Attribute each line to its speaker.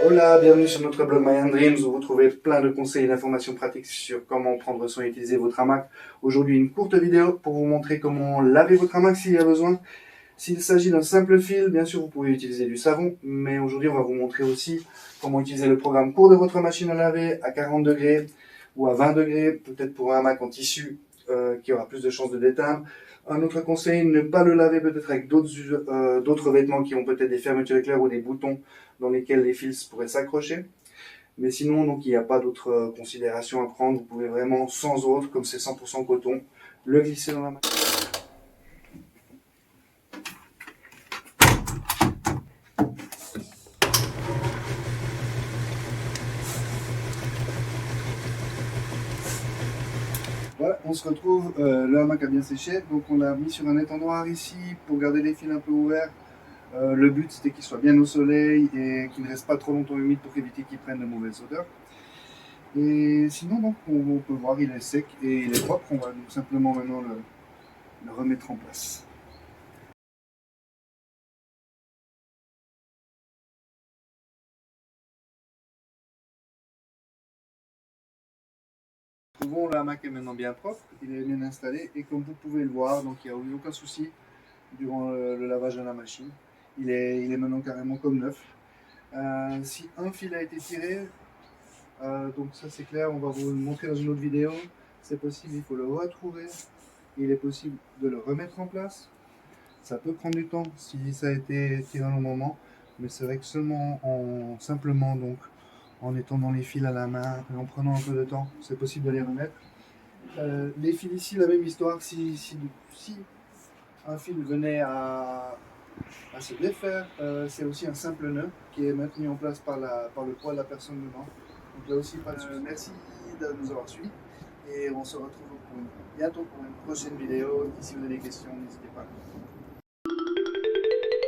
Speaker 1: Hola, bienvenue sur notre blog My Dreams où vous trouvez plein de conseils et d'informations pratiques sur comment prendre soin et utiliser votre hamac. Aujourd'hui, une courte vidéo pour vous montrer comment laver votre hamac s'il y a besoin. S'il s'agit d'un simple fil, bien sûr, vous pouvez utiliser du savon, mais aujourd'hui, on va vous montrer aussi comment utiliser le programme court de votre machine à laver à 40 degrés ou à 20 degrés, peut-être pour un hamac en tissu qui aura plus de chances de déteindre. Un autre conseil, ne pas le laver peut-être avec d'autres vêtements qui ont peut-être des fermetures éclairs ou des boutons dans lesquels les fils pourraient s'accrocher. Mais sinon, donc, il n'y a pas d'autres considérations à prendre. Vous pouvez vraiment, sans autre, comme c'est 100% coton, le glisser dans la machine. Voilà, on se retrouve, le hamac a bien séché, donc on l'a mis sur un étendoir ici pour garder les fils un peu ouverts. Le but c'était qu'il soit bien au soleil et qu'il ne reste pas trop longtemps humide pour éviter qu'il prenne de mauvaises odeurs. Et sinon, donc, on peut voir, il est sec et il est propre. On va donc simplement maintenant le remettre en place. Trouvons le hamac est maintenant bien propre, il est bien installé et comme vous pouvez le voir, donc il n'y a eu aucun souci durant le lavage de la machine. Il est maintenant carrément comme neuf. Si un fil a été tiré, donc ça c'est clair, on va vous le montrer dans une autre vidéo. C'est possible, il faut le retrouver. Il est possible de le remettre en place. Ça peut prendre du temps si ça a été tiré à un moment, mais c'est vrai que seulement simplement donc en étendant les fils à la main et en prenant un peu de temps, c'est possible de les remettre. Les fils ici, la même histoire. Si un fil venait à se défaire, c'est aussi un simple nœud qui est maintenu en place par le poids de la personne dedans. Donc là aussi, pas de souci. Merci de nous avoir suivis et on se retrouve bientôt pour une prochaine vidéo. Et si vous avez des questions, n'hésitez pas.